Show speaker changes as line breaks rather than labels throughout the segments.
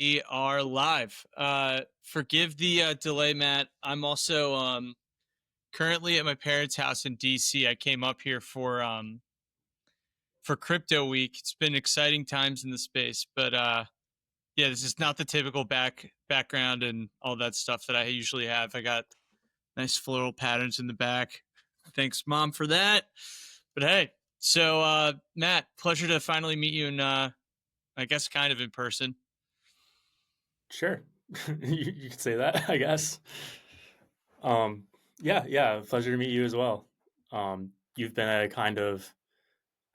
We are live. Forgive the delay, Matt. I'm also currently at my parents' house in DC. I came up here for Crypto Week. It's been exciting times in the space, but yeah, this is not the typical background and all that stuff that I usually have. I got nice floral patterns in the back. Thanks, Mom, for that. But hey, so Matt, pleasure to finally meet you in I guess kind of in person.
Sure. You could say that, I guess. Um, yeah, pleasure to meet you as well. You've been a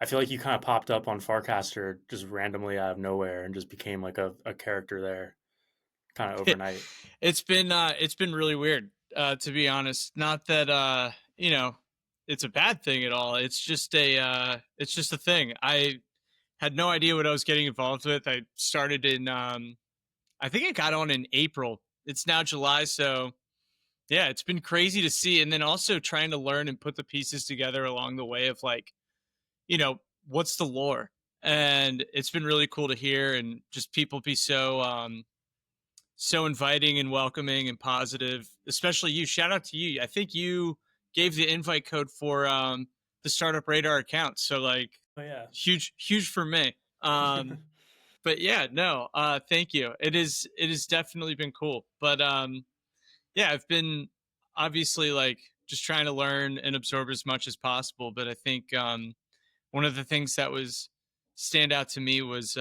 I feel like you kind of popped up on Farcaster just randomly out of nowhere and just became like a character there kind of overnight.
It's been really weird, to be honest. Not that it's a bad thing at all. It's just a thing. I had no idea what I was getting involved with. I started in I think I got on in April. It's now July, so yeah, it's been crazy to see. And then also trying to learn and put the pieces together along the way of like, what's the lore? And it's been really cool to hear and just people be so inviting and welcoming and positive, especially you. Shout out to you. I think you gave the invite code for the Startup Radar account. So like
Oh yeah.
huge for me. But yeah, no, thank you. It has definitely been cool. But yeah, I've been obviously like just trying to learn and absorb as much as possible. But I think one of the things that was stand out to me was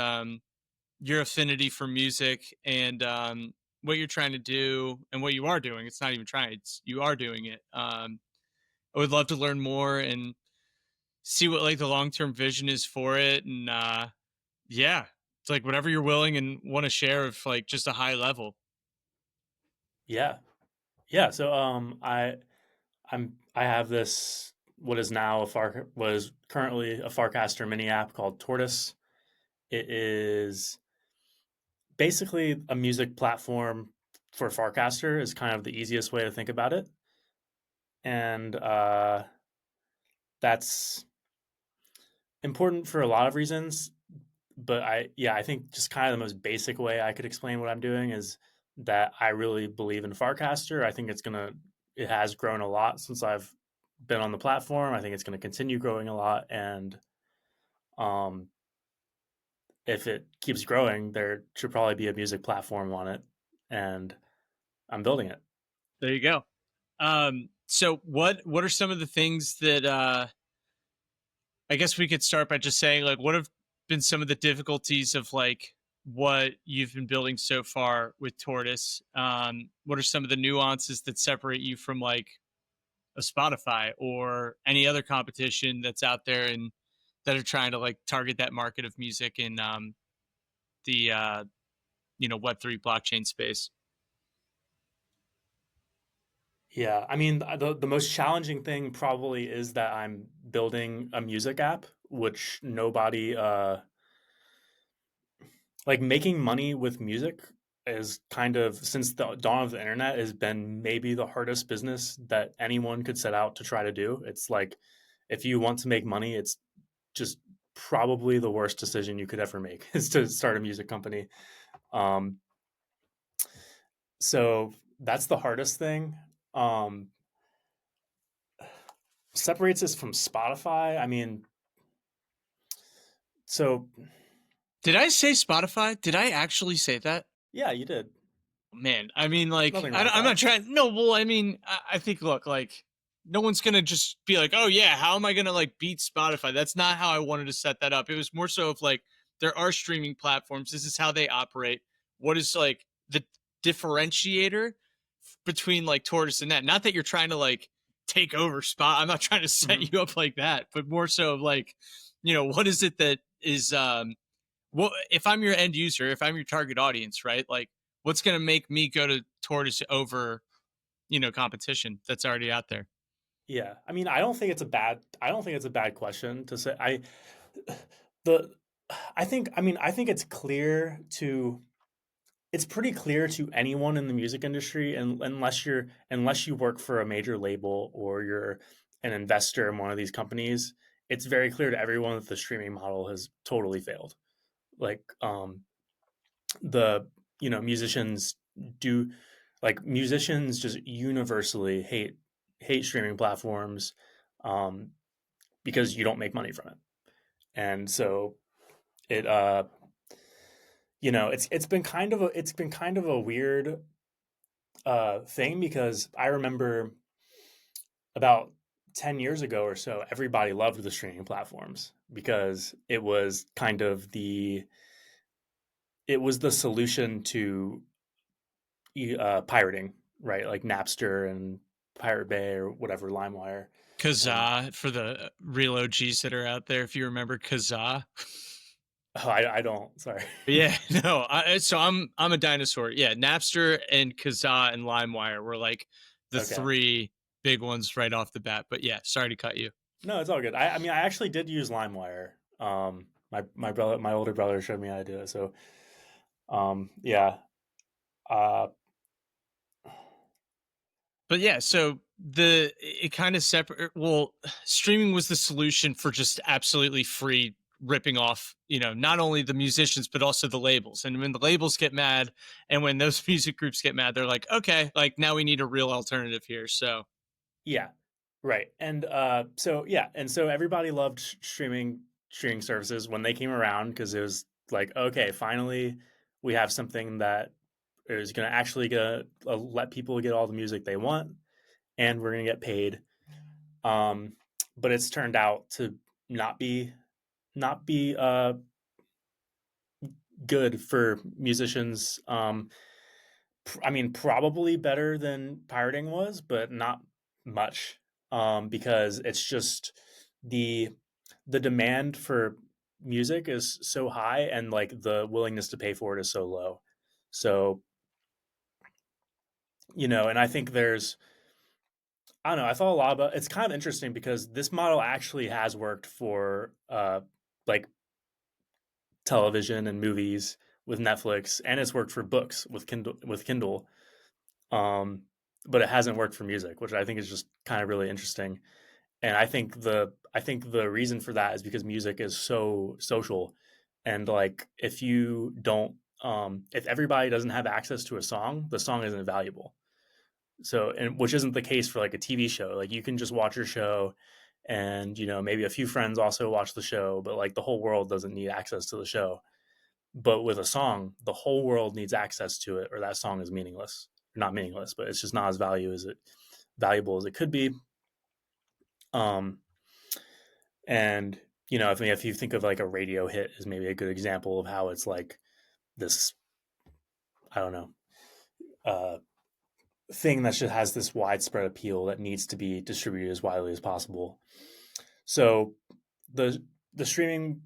your affinity for music and what you're trying to do and what you are doing. It's not even trying; it's you are doing it. I would love to learn more and see what like the long term vision is for it. And yeah, it's like whatever you're willing and want to share of like just a high level.
Yeah. Yeah, so I have this what is now a Far was currently a Farcaster mini app called Tortoise. It is basically a music platform for Farcaster is kind of the easiest way to think about it. And that's important for a lot of reasons. But I think just kind of the most basic way I could explain what I'm doing is that I really believe in Farcaster. I think it has grown a lot since I've been on the platform. I think it's gonna continue growing a lot, and um, if it keeps growing, there should probably be a music platform on it, and I'm building it.
There you go. So what are some of the things that I guess we could start by just saying like what have been some of the difficulties of like what you've been building so far with Tortoise? What are some of the nuances that separate you from like a Spotify or any other competition that's out there and that are trying to like target that market of music in the Web3 blockchain space?
Yeah, I mean the most challenging thing probably is that I'm building a music app, which nobody like making money with music is kind of since the dawn of the internet has been maybe the hardest business that anyone could set out to try to do. It's like if you want to make money, it's just probably the worst decision you could ever make is to start a music company. Um, so that's the hardest thing. Um, Separates us from Spotify. I mean, so
Did I say Spotify? Did I actually say that?
yeah, you did.
Man, I mean, like,
Nothing wrong with
I'm not
that.
trying. No, well, I mean, I think, look, like, no one's gonna just be like, oh yeah, how am I gonna like beat Spotify? That's not how I wanted to set that up. It was more so of like, there are streaming platforms. This is how they operate. What is like the differentiator between like Tortoise and that? Not that you're trying to like take over Spot. I'm not trying to
Hmm.
set you up like that, but more so of like, what is it that is well, if I'm your end user, if I'm your target audience, right? Like, what's going to make me go to Tortoise over, competition that's already out there?
Yeah, I mean, I don't think it's a bad question to say. The, I think it's pretty clear to anyone in the music industry, and unless you work for a major label or you're an investor in one of these companies, it's very clear to everyone that the streaming model has totally failed. Like, the musicians do, like, musicians just universally hate streaming platforms, um, because you don't make money from it. And so it it's been kind of a weird thing, because I remember about 10 years ago or so, everybody loved the streaming platforms because it was the solution to pirating, right? Like Napster and Pirate Bay or whatever, LimeWire. And
Kazaa for the real OGs that are out there. If you remember Kazaa.
oh, I don't, sorry.
Yeah, no. I'm a dinosaur. Yeah, Napster and Kazaa and LimeWire were like the
Okay.
three big ones right off the bat. But yeah, sorry to cut you.
No, it's all good. I mean, I actually did use LimeWire. My older brother showed me how to do it. So, yeah. Uh,
But yeah, so it kind of separate. Well, streaming was the solution for just absolutely free ripping off, not only the musicians but also the labels. And when the labels get mad, and when those music groups get mad, they're like, okay, like now we need a real alternative here. So
yeah, right. And so everybody loved streaming services when they came around, because it was like, okay, finally we have something that is going to actually let people get all the music they want, and we're going to get paid. Um, but it's turned out to not be not be good for musicians. I mean, probably better than pirating was, but not much, because it's just the the demand for music is so high, and like the willingness to pay for it is so low. So, and I think I don't know. I thought a lot about. It's kind of interesting because this model actually has worked for like television and movies with Netflix, and it's worked for books with Kindle. Um, but it hasn't worked for music, which I think is just kind of really interesting. And I think the reason for that is because music is so social, and like if everybody doesn't have access to a song, the song isn't valuable. So, and which isn't the case for like a TV show. Like you can just watch your show, and maybe a few friends also watch the show, but like the whole world doesn't need access to the show. But with a song, the whole world needs access to it, or that song is meaningless. Not meaningless, but it's just not as valuable as it could be. Um, and if you think of like a radio hit as maybe a good example of how it's like this, I don't know, uh, thing that just has this widespread appeal that needs to be distributed as widely as possible. So the the streaming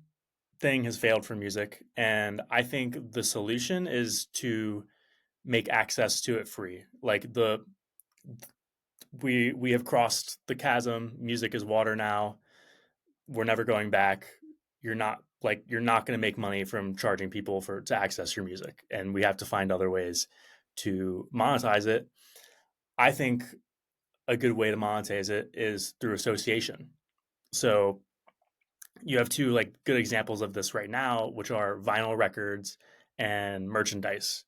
thing has failed for music, and I think the solution is to make access to it free. Like we have crossed the chasm. Music is water now. We're never going back. You're not going to make money from charging people to access your music, and we have to find other ways to monetize it. I think a good way to monetize it is through association. So you have two like good examples of this right now, which are vinyl records and merchandise.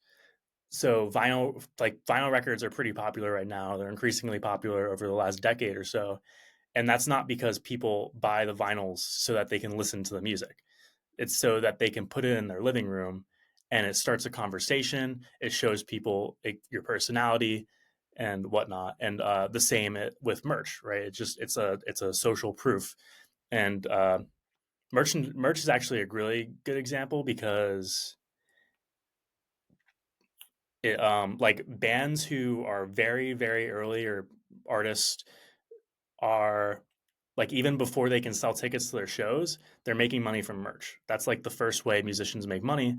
So vinyl records are pretty popular right now. They're increasingly popular over the last decade or so. And that's not because people buy the vinyls so that they can listen to the music. It's so that they can put it in their living room, and it starts a conversation. It shows people your personality and whatnot. And the same with merch, right? It's a social proof. And merch is actually a really good example, because like bands who are very very early, or artists, are like, even before they can sell tickets to their shows, they're making money from merch. That's like the first way musicians make money.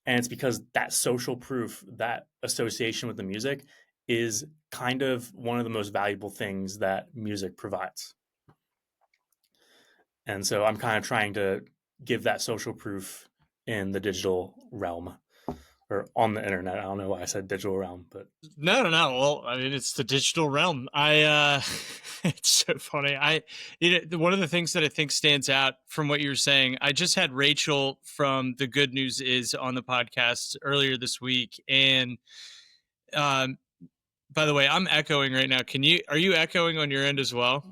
And it's because that social proof, that association with the music, is kind of one of the most valuable things that music provides. And so I'm kind of trying to give that social proof in the digital realm, or on the internet. I don't know why I said digital realm, but
No, no, no. Well, I mean, it's the digital realm. It's so funny. One of the things that I think stands out from what you were saying, I just had Rachel from The Good News Is on the podcast earlier this week. And, um, by the way, I'm echoing right now. Are you echoing on your end as well?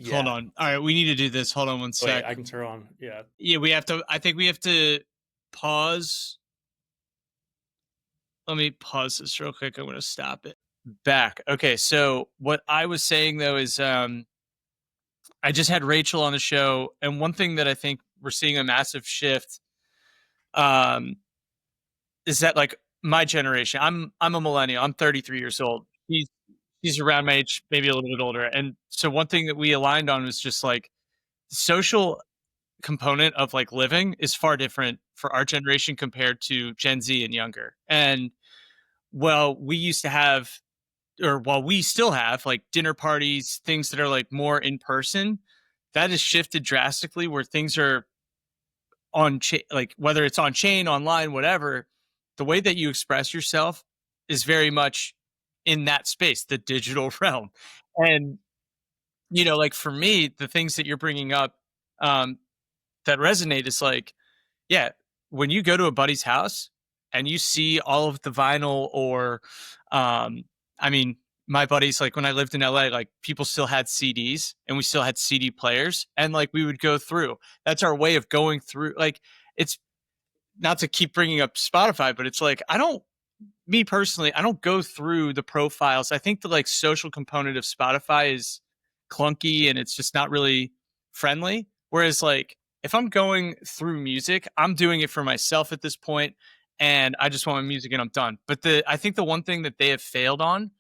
Hold
yeah.
on. All right. We need to do this. Hold on one
Wait,
sec.
I can turn on. Yeah,
Yeah, I think we have to pause. Let me pause this real quick. I'm going to stop it. Back. Okay. So what I was saying though is, I just had Rachel on the show, and one thing that I think we're seeing a massive shift, um, is that like my generation. I'm a millennial. I'm 33 years old. He's around my age, maybe a little bit older. And so one thing that we aligned on was just like social component of like living is far different for our generation compared to Gen Z and younger. And well, we used to have, or while we still have like dinner parties, things that are like more in person, that has shifted drastically where things are on like whether it's on chain, online, whatever, the way that you express yourself is very much in that space, the digital realm. And like for me, the things that you're bringing up, um, that resonate is like, yeah, when you go to a buddy's house and you see all of the vinyl or, um, I mean, my buddies, like when I lived in LA, like people still had CDs and we still had CD players and like we would go through. That's our way of going through. Like it's not to keep bringing up Spotify, but it's like, me personally, I don't go through the profiles. I think the like social component of Spotify is clunky and it's just not really friendly. Whereas like if I'm going through music, I'm doing it for myself at this point and I just want my music and I'm done. But I think the one thing that they have failed on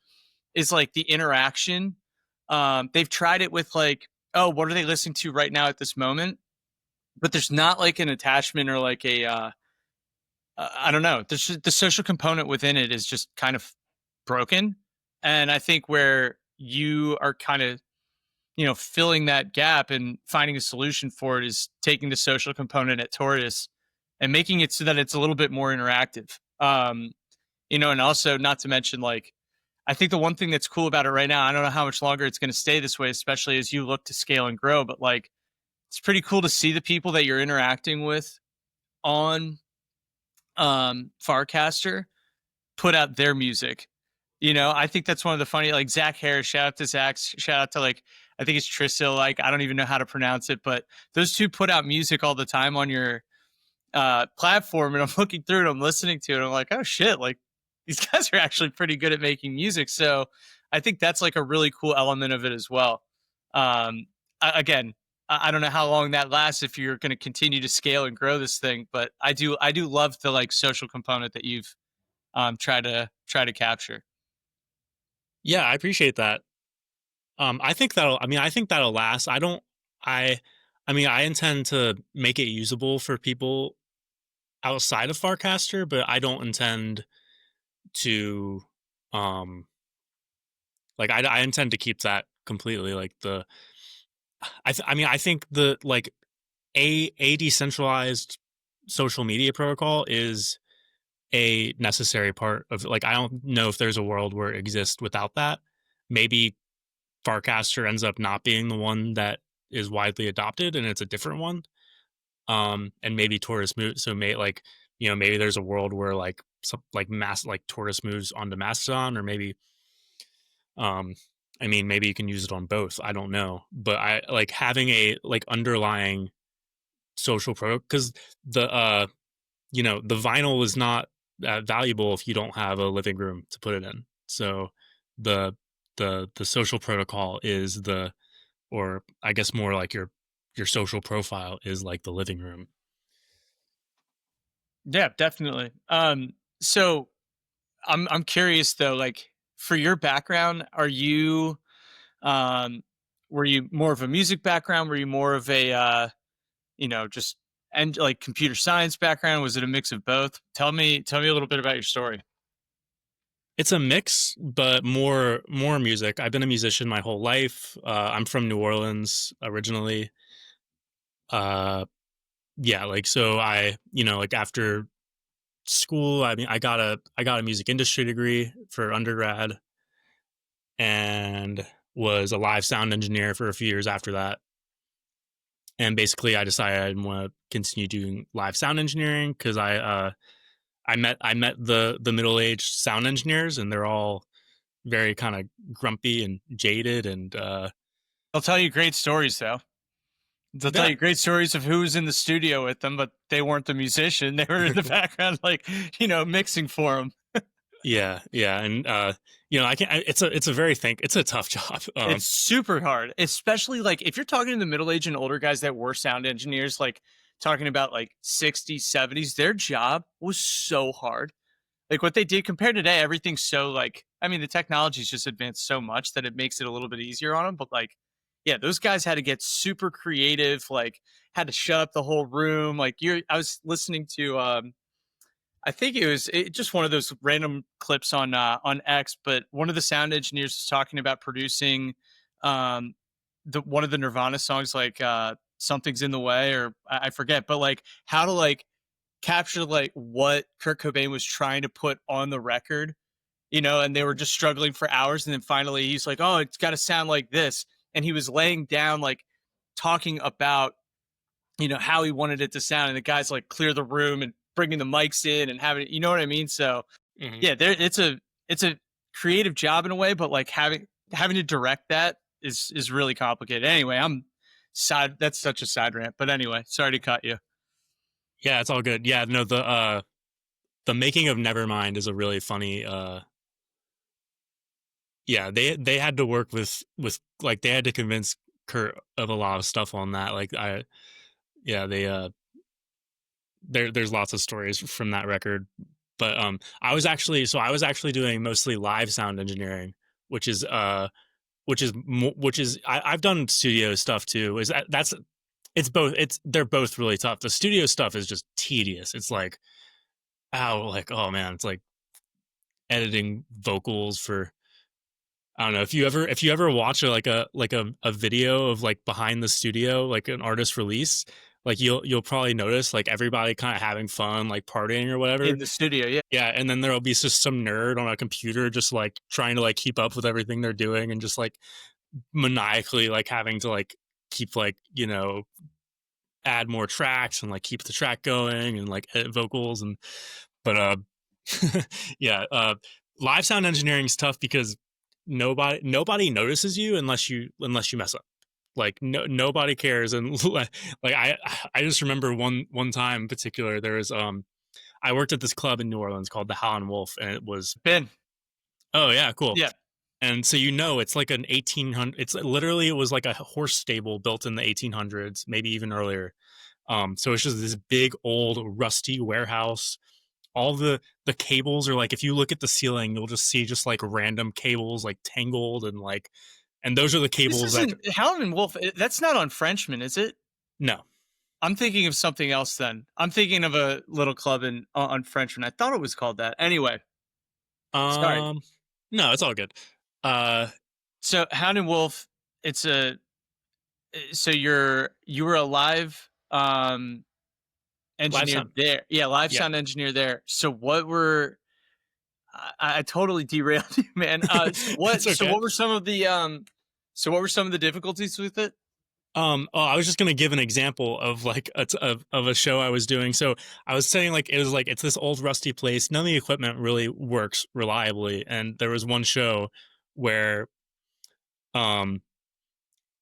is like the interaction. They've tried it with like, oh, what are they listening to right now at this moment? But there's not like an attachment or like I don't know. The social component within it is just kind of broken, and I think where you are kind of filling that gap and finding a solution for it is taking the social component at Tortoise and making it so that it's a little bit more interactive. And also not to mention like I think the one thing that's cool about it right now, I don't know how much longer it's going to stay this way, especially as you look to scale and grow, but like it's pretty cool to see the people that you're interacting with on Farcaster put out their music. I think that's one of the funny, like Zach Harris, shout out to Zach, shout out to like, I think it's Tristil, like, I don't even know how to pronounce it, but those two put out music all the time on your platform. And I'm looking through it, I'm listening to it. I'm like, oh shit, like these guys are actually pretty good at making music. So I think that's like a really cool element of it as well. Again, I don't know how long that lasts if you're going to continue to scale and grow this thing, but I do love the like social component that you've try to capture.
yeah, I appreciate that. I think that'll last. I, I intend to make it usable for people outside of Farcaster, but I don't intend to, um, I intend to keep that completely. Like I think the like a decentralized social media protocol is a necessary part of like I don't know if there's a world where it exists without that. Maybe Farcaster ends up not being the one that is widely adopted and it's a different one. And maybe Tortoise moves so maybe there's a world where like some like mass like Tortoise moves onto Mastodon or maybe um maybe you can use it on both. I don't know. But I like having a like underlying social pro because the the vinyl is not valuable if you don't have a living room to put it in. So the the social protocol is or I guess more like your social profile is like the living room.
Yeah, definitely. So I'm curious though, like for your background, are you um were you more of a music background? Were you more of a just and like computer science background? Was it a mix of both? Tell me a little bit about your story.
It's a mix, but more music. I've been a musician my whole life. I'm from New Orleans originally. Uh, yeah, like so I like after school, I mean, I got a music industry degree for undergrad, and was a live sound engineer for a few years after that. And basically, I decided I want to continue doing live sound engineering because I met the middle aged sound engineers, and they're all very kind of grumpy and jaded, and
They'll tell you great stories though. They'll tell
yeah,
you great stories of who was in the studio with them, but they weren't the musician. They were in the background, like, mixing for them.
yeah, and I can't. It's a very it's a tough job.
It's super hard, especially like if you're talking to the middle aged and older guys that were sound engineers, like talking about like 60s, 70s, their job was so hard. Like what they did compared to today, everything's so like, I mean, the technology's just advanced so much that it makes it a little bit easier on them. But like, yeah, those guys had to get super creative, like had to shut up the whole room. I was listening to, I think just one of those random clips on X, but one of the sound engineers was talking about producing, um, the one of the Nirvana songs, like something's in the way, or I forget, but like how to like capture like what Kurt Cobain was trying to put on the record, and they were just struggling for hours. And then finally he's like, oh, it's got to sound like this. And he was laying down, like talking about, how he wanted it to sound. And the guys like clear the room and bringing the mics in and having, you know what I mean? So
Mhm.
yeah, it's a creative job in a way, but like having to direct that is really complicated. Anyway, that's such a side rant. But anyway, sorry to cut you.
Yeah, it's all good. Yeah, no, the making of Nevermind is a really funny. Yeah, they had to work with like they had to convince Kurt of a lot of stuff on that. Like yeah, there's lots of stories from that record. But I was actually doing mostly live sound engineering, which is I've done studio stuff too. That's it's both they're both really tough. The studio stuff is just tedious. It's like, oh man, it's like editing vocals for, I don't know, if you ever watch a video of like behind the studio, like an artist release, like you'll probably notice like everybody kind of having fun, like partying or whatever.
In the studio, yeah.
Yeah, and then there'll be just some nerd on a computer just like trying to like keep up with everything they're doing, and just like maniacally like having to like keep like, add more tracks and like keep the track going and like edit vocals. And but yeah, live sound engineering is tough because nobody notices you unless you mess up. Like nobody cares. And like I just remember one time in particular, there was I worked at this club in New Orleans called the Howlin' Wolf, and it was,
Ben,
oh yeah, cool.
yeah.
And so, it's like an 1800, it's literally, it was like a horse stable built in the 1800s, maybe even earlier. So it's just this big old rusty warehouse. All the cables are like, if you look at the ceiling, you'll just see just like random cables like tangled, and like, and those are the
This
cables that,
isn't Howlin' and Wolf. That's not on Frenchman, is it?
no.
I'm thinking of something else then. I'm thinking of a little club on Frenchman. I thought it was called that. Anyway, sorry.
Um, no, it's all good. Uh,
So Hound and Wolf, it's a so you were a live
live
engineer
sound.
there. Yeah, live
Yeah,
sound engineer there. So what were I totally derailed you, man.
it's okay.
So what were some of the difficulties with it?
Oh, I was just gonna give an example of like of a show I was doing. So I was saying like it's this old rusty place. None of the equipment really works reliably, and there was one show where um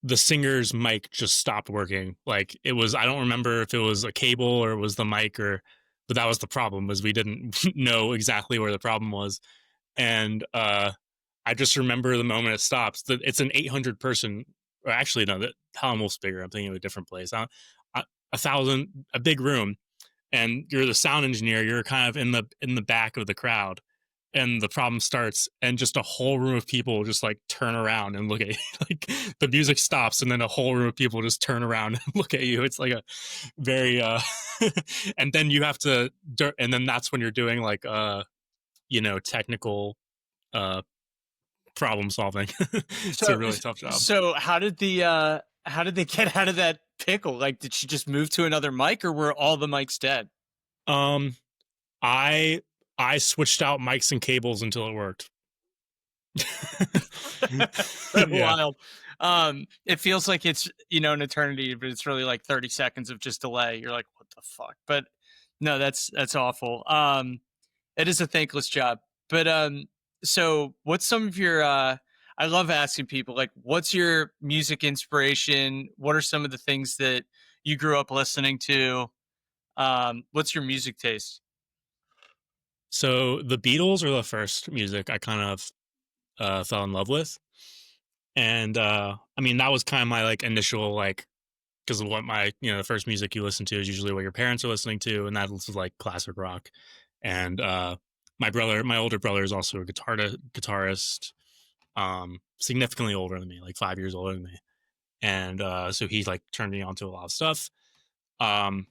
the singer's mic just stopped working. Like it was, I don't remember if it was a cable or it was the mic, or, but that was the problem, was we didn't know exactly where the problem was. And I just remember the moment it stops. That it's an 800 person, or actually no, that Howlin' Wolf's bigger. I'm thinking of a different place. A big room, and you're the sound engineer. You're kind of in the back of the crowd, and the problem starts, and just a whole room of people just like turn around and look at you. Like the music stops, and then a whole room of people just turn around and look at you. It's like a very and then you have to, and then that's when you're doing like technical uh problem solving. It's a
So
really tough job.
so how did they get out of that pickle? Like, did she just move to another mic, or were all the mics dead?
um I I switched out mics and cables until it worked.
So
Yeah.
wild. It feels like it's, an eternity, but it's really like 30 seconds of just delay. You're like, what the fuck? But no, that's awful. It is a thankless job. But so what's some of your I love asking people like what's your music inspiration? What are some of the things that you grew up listening to? What's your music taste?
So the Beatles are the first music I kind of fell in love with, and I mean that was kind of my like initial like because of what my the first music you listen to is usually what your parents are listening to, and that was like classic rock. And my older brother, is also a guitarist, significantly older than me, like 5 years older than me, and so he's like turned me on to a lot of stuff. Um,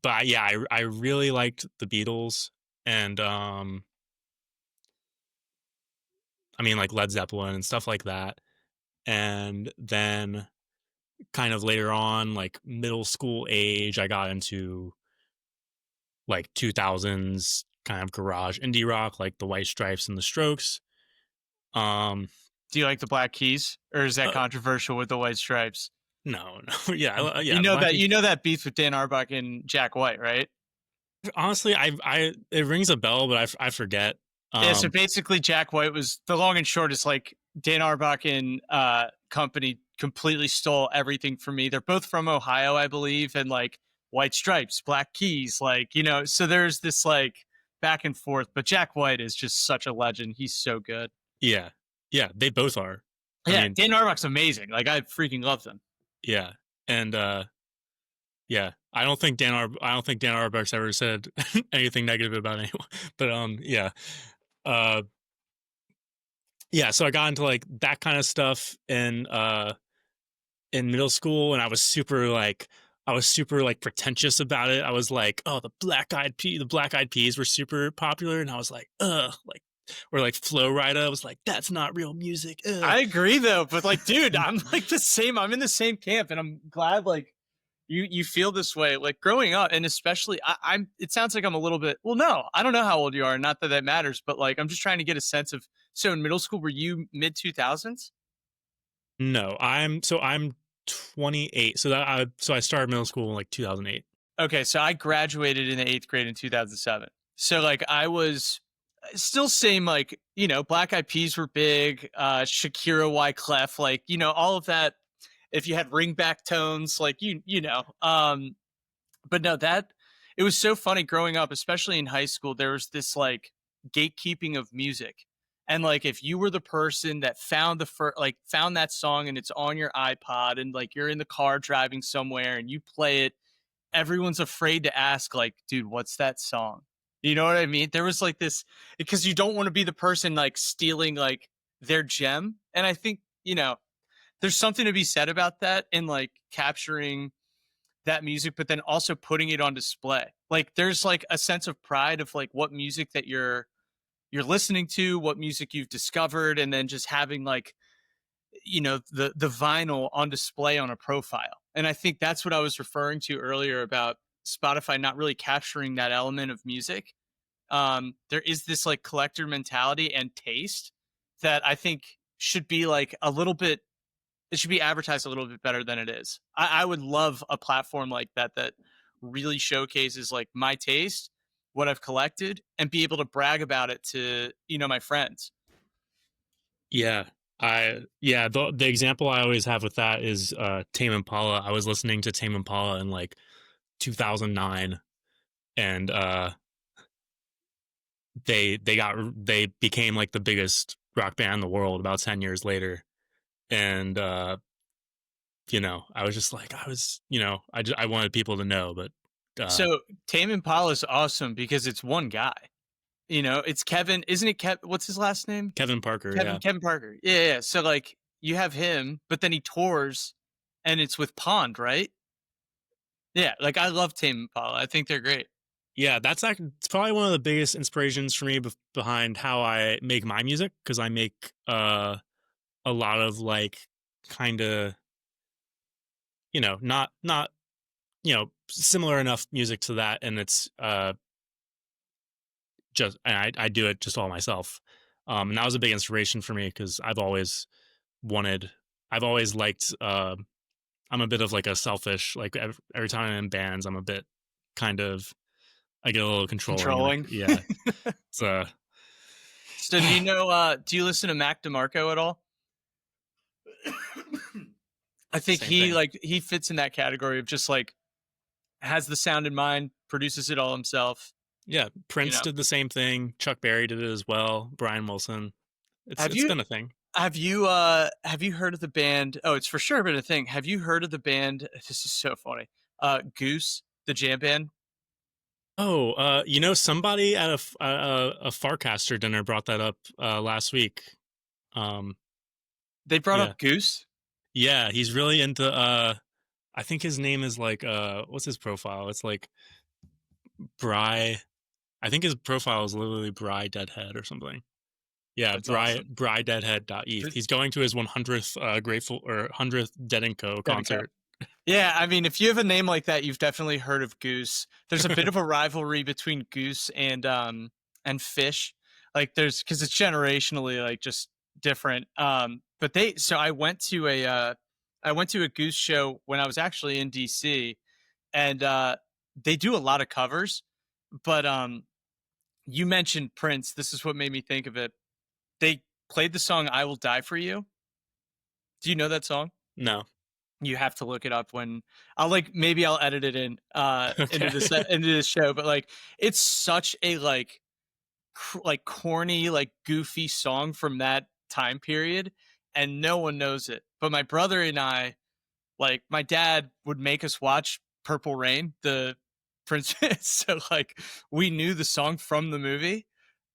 but yeah, I really liked the Beatles, and I mean like Led Zeppelin and stuff like that. And then kind of later on, like middle school age, I got into like 2000s kind of garage indie rock, like the White Stripes and the Strokes. Um,
Do you like the Black Keys, or is that
uh,
controversial with the White Stripes?
no, no, yeah,
You
yeah, the
know
Black
that
Keys.
you know that beef with Dan Arbach and Jack White, right?
Honestly, it rings a bell, but I forget.
Yeah, so
Um,
basically Jack White was the long and short is like Dan Arbach and company completely stole everything from me. They're both from Ohio, I believe, and like White Stripes, Black Keys, like, so there's this like back and forth, but Jack White is just such a legend. He's so good.
yeah, yeah, they both are. I
Yeah,
mean,
Dan Arbach's amazing. Like I freaking love him.
yeah, and yeah, I don't think Dan Arbuk's ever said anything negative about anyone. But yeah, uh, yeah. So I got into like that kind of stuff in middle school, and I was super like pretentious about it. I was like, oh, the Black Eyed Peas were super popular, and I was like, ugh, like or like Flow Rida. I was like, that's not real music. Ugh.
I agree though, but like, dude, I'm like the same. I'm in the same camp, and I'm glad like you feel this way. Like growing up, and especially I'm. It sounds like I'm a little bit. Well, no, I don't know how old you are. Not that that matters, but like I'm just trying to get a sense of. So in middle school, were you mid 2000s?
No, I'm 28. So I started middle school in like 2008.
Okay, so I graduated in the eighth grade in 2007. So like I was still same like Black Eyed Peas were big, Shakira, Wyclef, like all of that. If you had ringback tones, like but no, that it was so funny growing up, especially in high school. There was this like gatekeeping of music, and like if you were the person that found found that song and it's on your iPod, and like you're in the car driving somewhere and you play it, everyone's afraid to ask, like, dude, what's that song? You know what I mean? There was like this because you don't want to be the person like stealing like their gem, and I think there's something to be said about that in like capturing that music, but then also putting it on display. Like there's like a sense of pride of like what music that you're listening to, what music you've discovered, and then just having like the vinyl on display on a profile. And I think that's what I was referring to earlier about Spotify not really capturing that element of music. There is this like collector mentality and taste that I think should be like a little bit it should be advertised a little bit better than it is. I would love a platform like that that really showcases like my taste, what I've collected, and be able to brag about it to my friends.
Yeah. The example I always have with that is Tame Impala. I was listening to Tame Impala in like 2009, and they became like the biggest rock band in the world about 10 years later. And I was just like I wanted people to know, but
So Tame Impala is awesome because it's one guy. It's Kevin, isn't it? What's his last name?
Kevin Parker,
Kevin
yeah.
Kevin Parker. Yeah, yeah. So like you have him, but then he tours, and it's with Pond, right? Yeah, like I love Tame Impala. I think they're great.
Yeah, it's probably one of the biggest inspirations for me behind how I make my music, because I make a lot of like kind of not similar enough music to that, and it's just and I do it just all myself. And that was a big inspiration for me because wanted I've always liked I'm a bit of like a selfish like every time I'm in bands I'm a bit kind of I get a little controlling and
Controlling.
yeah, it's
So do you know? Do you listen to Mac DeMarco at all? I think
same thing.
he fits in that category of just like has the sound in mind, produces it all himself.
Yeah,
You
Prince
know,
did the same thing. Chuck Berry did it as well. Brian Wilson.
have
It's
you
been a thing.
have you heard of the band? Oh, it's for sure been a thing. Have you heard of the band? This is so funny. Goose, the jam band.
Oh, somebody at a Farcaster dinner brought that up last week. Um,
They brought
yeah,
up Goose.
yeah, he's really into. I think his name is like what's his profile? It's like Bry. I think his profile is literally Bry Deadhead or something. Yeah,
That's awesome.
Brydeadhead.eth. He's going to his 100th Grateful or 100th Dead and Co
There we go.
concert.
Yeah, I mean, if you have a name like that, you've definitely heard of Goose. There's a bit of a rivalry between Goose and Fish. Like there's because it's generationally like just different. But they so I went to a Goose show when I was actually in DC, and they do a lot of covers. But you mentioned Prince. This is what made me think of it. They played the song "I Will Die for You." Do you know that song?
No.
You have to look it up when I'll like maybe I'll edit it in
Okay.
into this show, but like it's such a like like corny, like goofy song from that time period, and no one knows it. But my brother and I, like my dad would make us watch Purple Rain, the Princess, so like we knew the song from the movie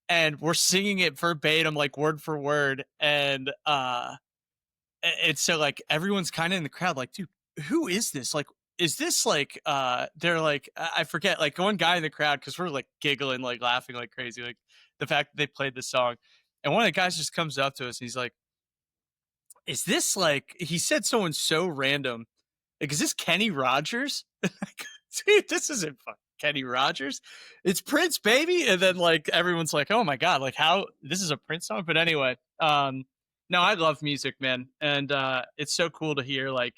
and we're singing it verbatim, like word for word, and so like everyone's kind of in the crowd like, dude, who is this? Like, is this like they're like I forget, like one guy in the crowd, because we're like giggling, like laughing like crazy, like the fact that they played the song. And one of the guys just comes up to us and he's like, is this like, he said someone so random, like, is this Kenny Rogers? Like, dude, this isn't Kenny Rogers. It's Prince, baby. And then like everyone's like, oh my God, like how this is a Prince song. But anyway, no, I love music, man. And it's so cool to hear like,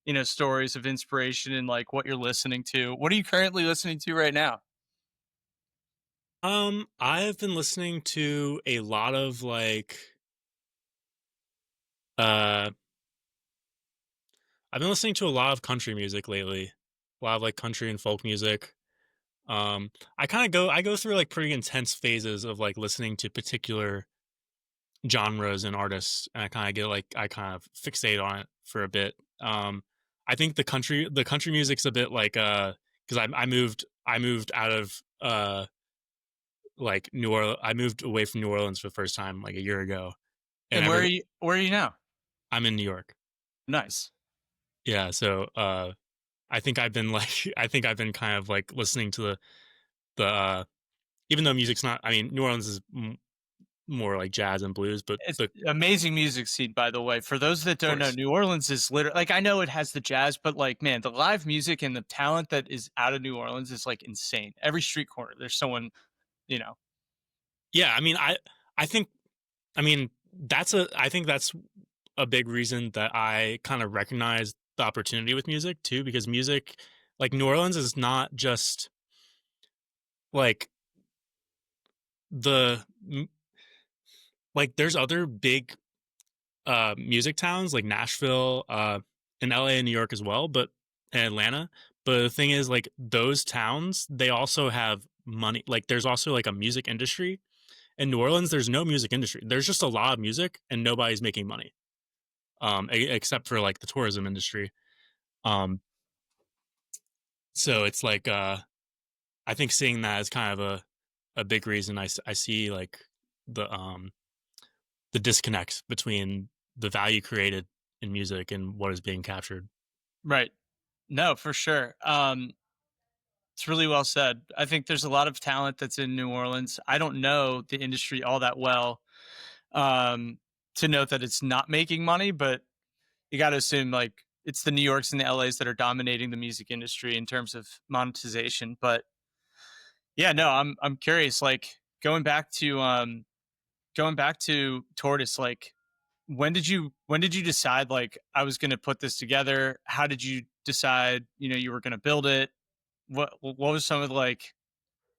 you know, stories of inspiration and like what you're listening to. What are you currently listening to right now?
I've been listening to a lot of like uh I've been listening to a lot of country music lately. A lot of like country and folk music. I go through like pretty intense phases of like listening to particular genres and artists and I kind of fixate on it for a bit. I think the country music's a bit like because I moved out of like New Orleans. I moved away from New Orleans for the first time like a year ago, and
And where are you now?
I'm in New York.
Nice.
Yeah, so I think I've been like I think I've been kind of like listening to the even though music's not. I mean, New Orleans is more like jazz and blues, but
It's
the
amazing music scene, by the way. For those that
of
don't know,
course,
New Orleans is literally like, I know it has the jazz, but like, man, the live music and the talent that is out of New Orleans is like insane. Every street corner, there's someone, you know.
yeah. I think I mean I think that's a big reason that I kind of recognize the opportunity with music too, because music like New Orleans is not just like the like there's other big music towns like Nashville, and LA and New York as well, but and Atlanta. But the thing is, like those towns, they also have money. Like there's also like a music industry. In New Orleans, there's no music industry. There's just a lot of music, and nobody's making money, except for like the tourism industry. Um, so it's like I think seeing that is kind of a big reason I see like the um the disconnect between the value created in music and what is being captured.
Right. No, for sure. It's really well said. I think there's a lot of talent that's in New Orleans. I don't know the industry all that well, um, to note that it's not making money, but you got to assume like it's the New Yorks and the LAs that are dominating the music industry in terms of monetization. But Yeah, no, I'm curious. Like going back to Tortoise, like when did you decide like I was gonna put this together? How did you decide, you were gonna build it? What was some of the like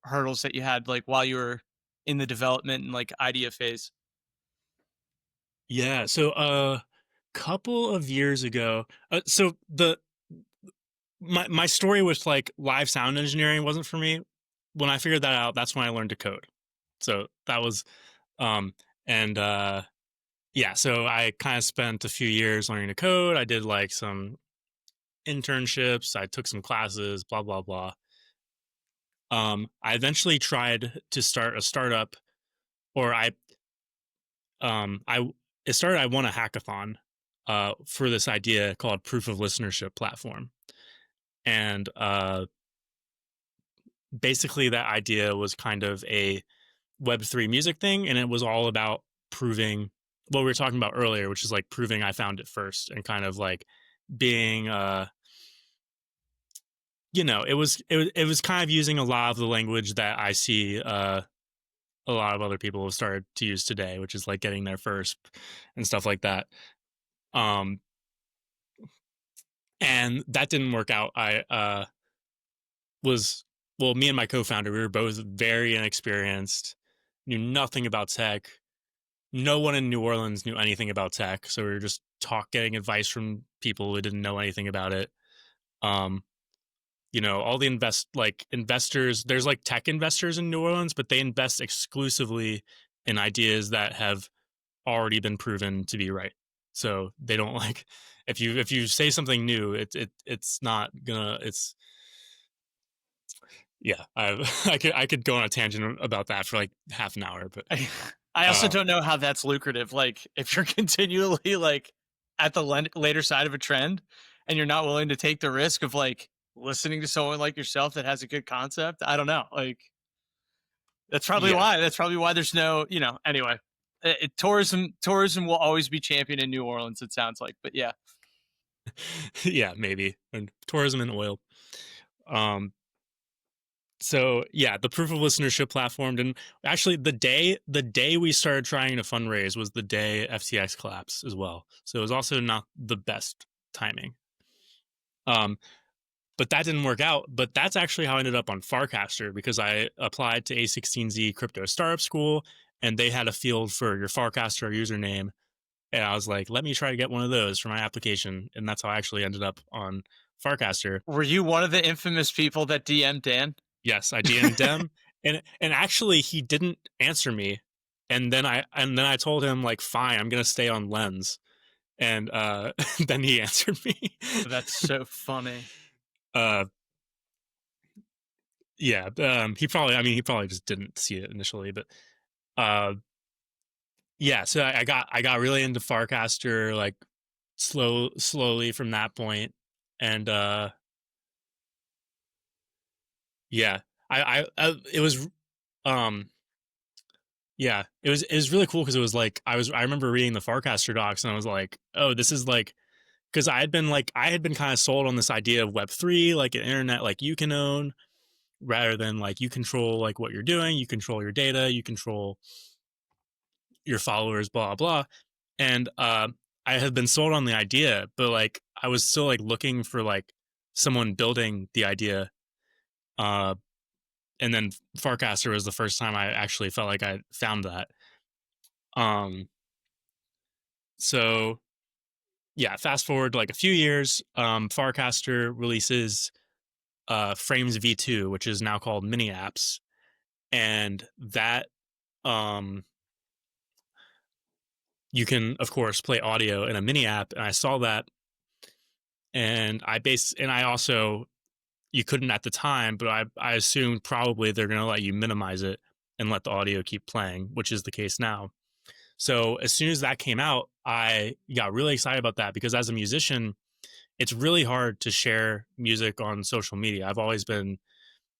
hurdles that you had like while you were in the development and like idea phase?
Yeah, so a couple of years ago, so the my story with like live sound engineering wasn't for me. When I figured that out, that's when I learned to code. So that was um and yeah, so I kind of spent a few years learning to code. I did like some internships, I took some classes, blah blah blah. I eventually tried to start a startup, or I it started. I won a hackathon for this idea called proof of listenership platform, and basically that idea was kind of a Web3 music thing, and it was all about proving what we were talking about earlier, which is like proving I found it first, and kind of like being it was kind of using a lot of the language that I see a lot of other people have started to use today, which is like getting there first and stuff like that. Um, and that didn't work out. I was well, me and my co-founder, we were both very inexperienced, knew nothing about tech. No one in New Orleans knew anything about tech, so we were just getting advice from people who didn't know anything about it. Um, all the investors, there's like tech investors in New Orleans, but they invest exclusively in ideas that have already been proven to be right. So they don't like if you say something new, it's not gonna it's yeah. I could go on a tangent about that for like half an hour, but
I also
uh
don't know how that's lucrative. Like if you're continually like at the later side of a trend and you're not willing to take the risk of like listening to someone like yourself that has a good concept, I don't know. Like
yeah.
that's probably why there's no, anyway. Tourism will always be champion in New Orleans, it sounds like. But yeah.
Yeah, maybe. And tourism and oil. Um so yeah, the proof of listenership platform didn't actually the day we started trying to fundraise was the day FTX collapsed as well. So it was also not the best timing. Um but that didn't work out. But that's actually how I ended up on Farcaster, because I applied to A16Z Crypto Startup School, and they had a field for your Farcaster username. And I was like, let me try to get one of those for my application. And that's how I actually ended up on Farcaster.
Were you one of the infamous people that DM'd Dan?
Yes, I DM'd them, and actually he didn't answer me. And then I told him like, fine, I'm gonna stay on Lens. And then he answered me.
That's so funny.
uh yeah, he probably just didn't see it initially, but uh yeah, so I got really into Farcaster like slowly from that point. And yeah, it was um yeah, it was really cool, because it was like I remember reading the Farcaster docs, and I was like, oh, this is like, because I had been kind of sold on this idea of Web3, like an internet like you can own, rather than like you control like what you're doing, you control your data, you control your followers, blah blah. And I had been sold on the idea, but like I was still like looking for like someone building the idea. Uh, and then Farcaster was the first time I actually felt like I found that. Um, so yeah, fast forward like a few years, Farcaster releases Frames V2, which is now called Mini Apps, and that um, you can of course play audio in a mini app. And I saw that, and I also, you couldn't at the time, but I assumed probably they're going to let you minimize it and let the audio keep playing, which is the case now. So as soon as that came out, I got really excited about that, because as a musician, it's really hard to share music on social media. I've always been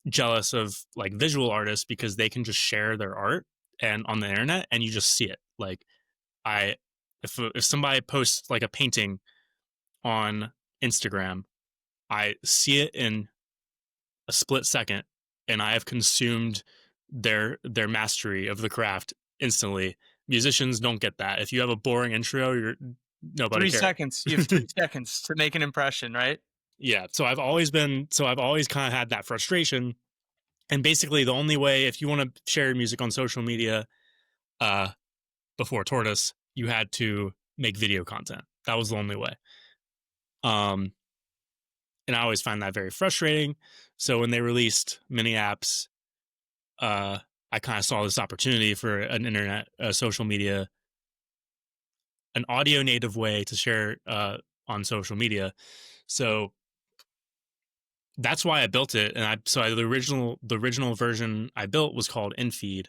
jealous of like visual artists, because they can just share their art and on the internet, and you just see it. Like I if somebody posts like a painting on Instagram, I see it in a split second, and I have consumed their mastery of the craft instantly. Musicians don't get that. If you have a boring intro, you're nobody
3
cares.
seconds. You have 3 seconds to make an impression, right?
Yeah, so I've always kind of had that frustration. And basically, the only way if you want to share music on social media, uh, before Tortoise, you had to make video content. That was the only way. Um, and I always find that very frustrating. So when they released mini apps, uh, I kind of saw this opportunity for an internet, social media, an audio native way to share on social media. So that's why I built it. And the original version I built was called InFeed,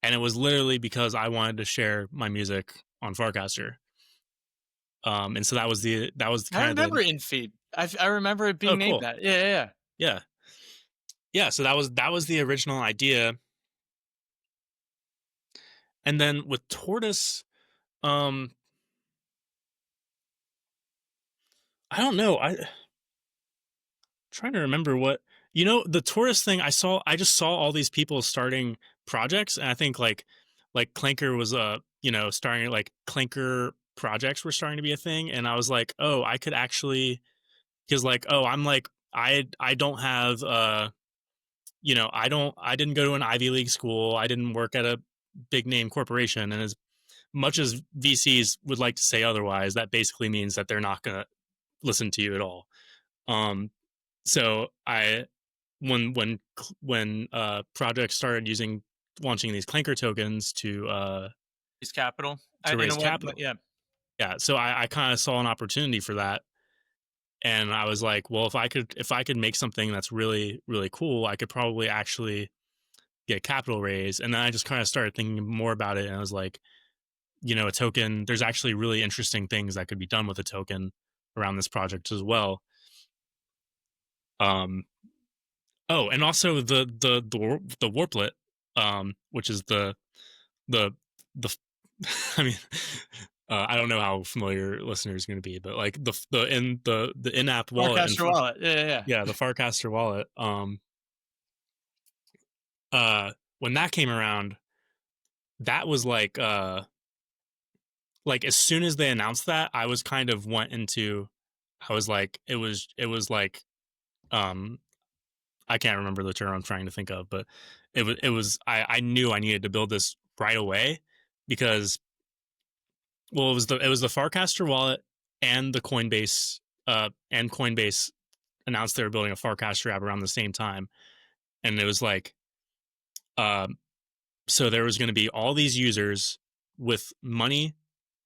and it was literally because I wanted to share my music on Farcaster. And so that was
I
kind of the
remember InFeed. I remember it
oh
being named
cool,
that. Yeah, yeah, yeah.
yeah, yeah. So that was the original idea. And then with Tortoise, um, I don't know. Trying to remember what the tourist thing. I just saw all these people starting projects, and I think like Clanker was starting, like Clanker projects were starting to be a thing, and I was like, oh, I could actually, because like, oh, I'm like, I don't have I didn't go to an Ivy League school, I didn't work at a big name corporation, and as much as VCs would like to say otherwise, that basically means that they're not going to listen to you at all. um so I when projects started using launching these Clanker tokens
It's Capital.
to
You know
raise
what?
capital.
Yeah.
Yeah, so I kind of saw an opportunity for that, and I was like, well, if I could make something that's really really cool, I could probably actually get capital raise. And then I just kind of started thinking more about it, and I was like, a token. There's actually really interesting things that could be done with a token around this project as well. Um, Oh, and also the warplet, which is the the I mean, I don't know how familiar listeners going to be, but like the in-app wallet and
Farcaster Wallet. Yeah, yeah, yeah.
yeah, the Farcaster wallet. When that came around, that was like as soon as they announced that, I was kind of went into, I was like, it was like, um I can't remember the term I'm trying to think of, but it was I knew I needed to build this right away because, well, it was the Farcaster wallet and the Coinbase announced they were building a Farcaster app around the same time, and it was like, um so there was going to be all these users with money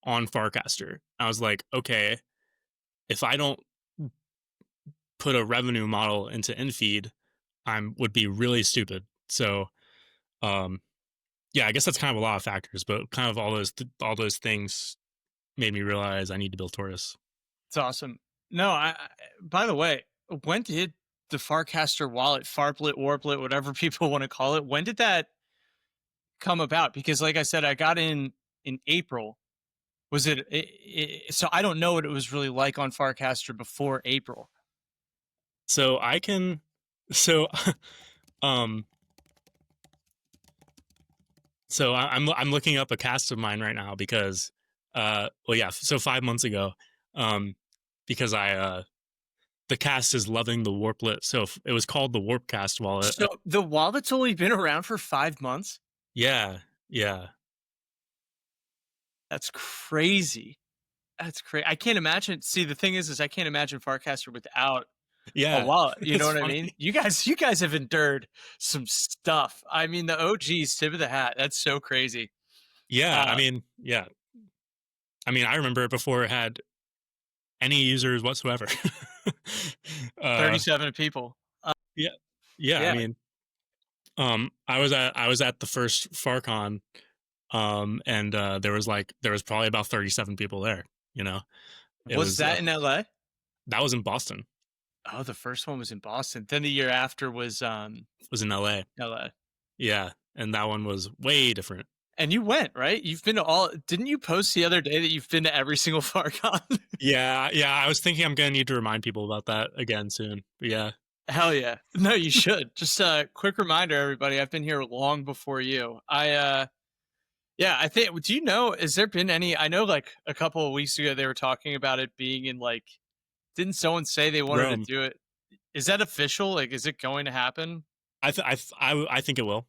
on Farcaster. I was like, okay, if I don't put a revenue model into InFeed, would be really stupid. So, um yeah, I guess that's kind of a lot of factors, but kind of all those things made me realize I need to build Tortoise.
It's awesome. No, by the way, when did the Farcaster Wallet, Farplet, Warplet, whatever people want to call it, when did that come about? Because, like I said, I got in April. Was so I don't know what it was really like on Farcaster before April.
So I can, so, um, I'm looking up a cast of mine right now because, well, yeah, so 5 months ago, um, because the cast is loving the Warplet, so it was called the Warpcast wallet.
So the wallet's only been around for 5 months.
Yeah, yeah,
That's crazy. That's crazy. I can't imagine. See, the thing is I can't imagine Farcaster without a
yeah.
wallet. You know
It's
what I
funny.
mean? You guys have endured some stuff. I mean, the OGs, tip of the hat. That's so crazy.
Yeah, I
Uh,
mean, yeah, I mean, I remember it before it had any users whatsoever. uh,
37 people.
yeah, yeah. I
Yeah.
mean, I was at the first FarCon, and there was probably about 37 people there. You know, it
Was
was
that in LA?
that was in Boston.
Oh, the first one was in Boston. Then the year after was
It was in LA.
LA.
Yeah, and that one was way different.
And you went, right? You've been to all. Didn't you post the other day that you've been to every single FarCon?
Yeah, yeah. I was thinking I'm gonna need to remind people about that again soon. But yeah,
Hell yeah. No, you should. Just a quick reminder, everybody. I've been here long before you. Yeah, I think. Do you know? Has there been any? I know, like a couple of weeks ago, they were talking about it being in like. Didn't someone say they wanted to
Rome.
do it? Is that official? Like, is it going to happen?
I think it will.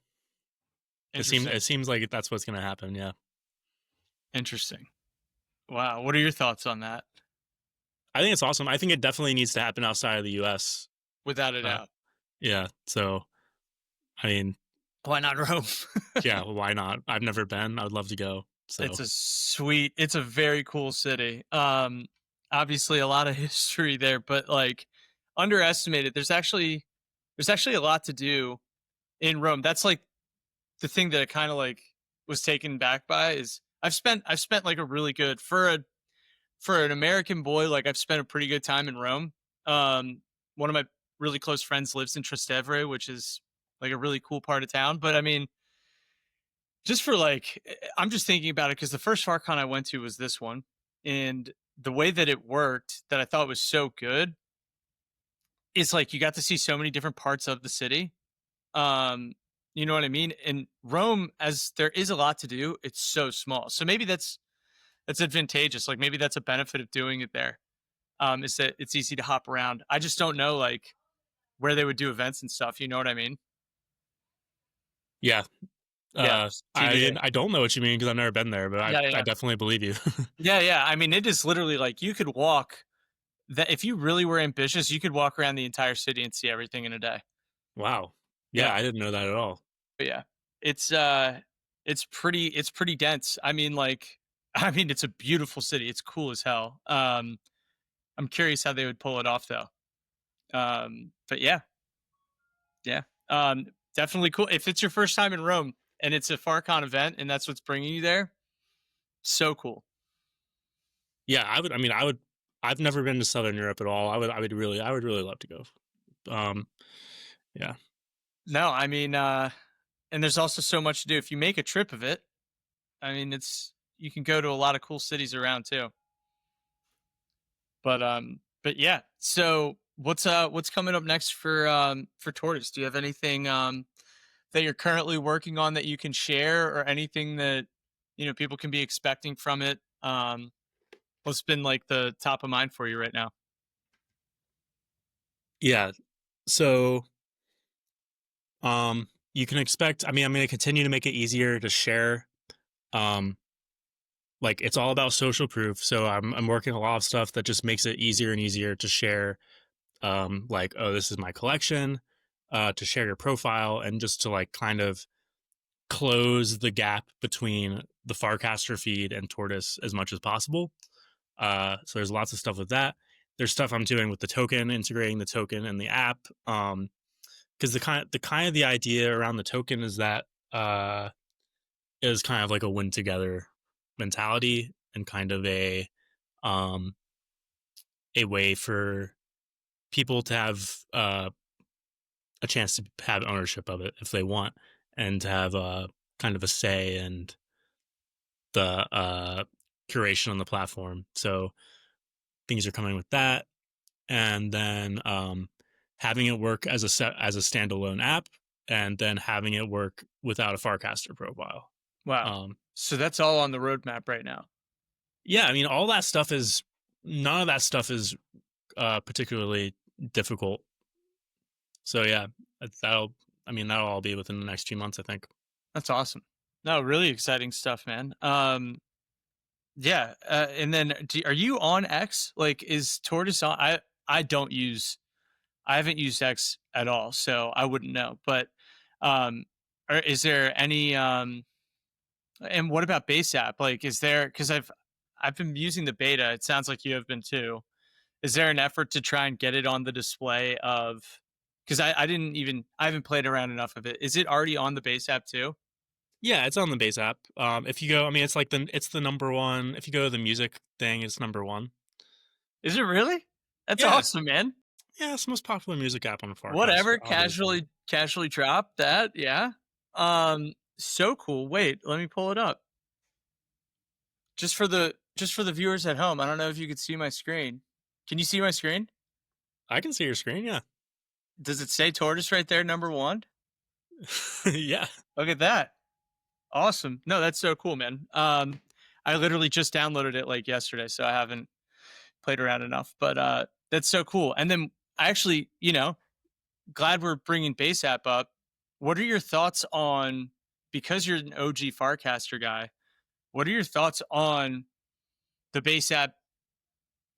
Interesting.
It seems like that's what's going to happen. Yeah,
Interesting. Wow. What are your thoughts on that?
I think it's awesome. I think it definitely needs to happen outside of the U.S.
Without a
Uh,
doubt.
yeah. So I mean,
Why not Rome?
yeah. Why not? I've never been. I would love to go. So
It's a very cool city. Obviously a lot of history there, but like underestimated. There's actually a lot to do in Rome. That's like the thing that I kind of like was taken back by is I've spent like a really good for an American boy, like I've spent a pretty good time in Rome. One of my really close friends lives in Trastevere, which is like a really cool part of town. But I mean, just for like, I'm just thinking about it because the first FarCon I went to was this one, and the way that it worked that I thought was so good is like you got to see so many different parts of the city. Um, you know what I mean? And Rome, as there is a lot to do, it's so small. So maybe that's advantageous. Like maybe that's a benefit of doing it there. Is that it's easy to hop around. I just don't know like where they would do events and stuff. You know what I mean?
yeah.
Yeah. TBA.
I don't know what you mean because I've never been there, but
Yeah,
I
yeah,
definitely believe you.
yeah, yeah. I mean, it is literally like you could walk that if you really were ambitious, you could walk around the entire city and see everything in a day.
Wow. Yeah,
Yeah,
I didn't know that at all.
but yeah, it's it's pretty dense. I mean, like, I mean, it's a beautiful city. It's cool as hell. I'm curious how they would pull it off though. But yeah, yeah, definitely cool. If it's your first time in Rome and it's a FarCon event and that's what's bringing you there, so cool.
Yeah, I would. I mean, I would. I've never been to Southern Europe at all. I would really love to go. Um, yeah,
No, I mean, and there's also so much to do. If you make a trip of it, I mean, it's you can go to a lot of cool cities around too. But yeah. So what's coming up next for Tortoise? Do you have anything that you're currently working on that you can share, or anything that people can be expecting from it? What's been like the top of mind for you right now?
yeah. So, you can expect. I mean, I'm going to continue to make it easier to share. Um, like it's all about social proof. So I'm working a lot of stuff that just makes it easier and easier to share. Like, oh, this is my collection. To share your profile and just to like kind of close the gap between the Farcaster feed and Tortoise as much as possible. So there's lots of stuff with that. There's stuff I'm doing with the token, integrating the token in the app. Because the the idea around the token is that is kind of like a win together mentality and kind of um a way for people to have a chance to have ownership of it if they want and to have a kind of a say and the curation on the platform. So things are coming with that, and then having it work as as a standalone app, and then having it work without a Farcaster profile.
Wow.
Um,
So that's all on the roadmap right now.
yeah, I mean, all that stuff is none of that stuff is particularly difficult. So yeah, that'll I mean that'll all be within the next few months, I think.
That's awesome. No, really exciting stuff, man. Yeah, and then are you on X? Like, is Tortoise on? I don't use. I haven't used X at all, so I wouldn't know. But um, is there any? And what about base app? Like, is there? Because I've been using the beta. It sounds like you have been too. Is there an effort to try and get it on the display of? Because I haven't played around enough of it. Is it already on the base app too?
Yeah, it's on the base app. If you go, I mean, it's the number one. If you go to the music thing, it's number one.
Is it really? That's
Yeah,
awesome, man.
yeah, it's the most popular music app on Farcaster,
Whatever,
obviously.
casually drop that, yeah. So cool. Wait, let me pull it up. Just for the viewers at home. I don't know if you could see my screen. Can you see my screen?
I can see your screen. Yeah,
Does it say Tortoise right there, number one?
Yeah.
Look at that. Awesome. No, that's so cool, man. I literally just downloaded it like yesterday, so I haven't played around enough, but that's so cool. And then I actually, glad we're bringing base app up. What are your thoughts on, because you're an OG Farcaster guy, what are your thoughts on the base app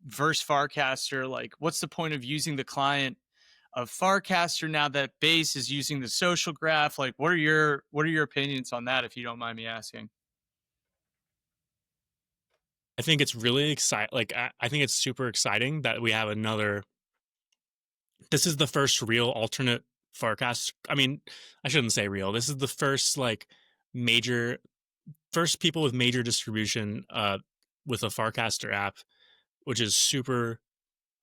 versus Farcaster? Like, what's the point of using the client of Farcaster now that base is using the social graph? Like, what are your opinions on that, if you don't mind me asking?
I think it's really exciting. Like, I think it's super exciting that we have another. This is the first real alternate Farcast. I mean, I shouldn't say real. This is the first like major, first people with major distribution with a Farcaster app, which is super,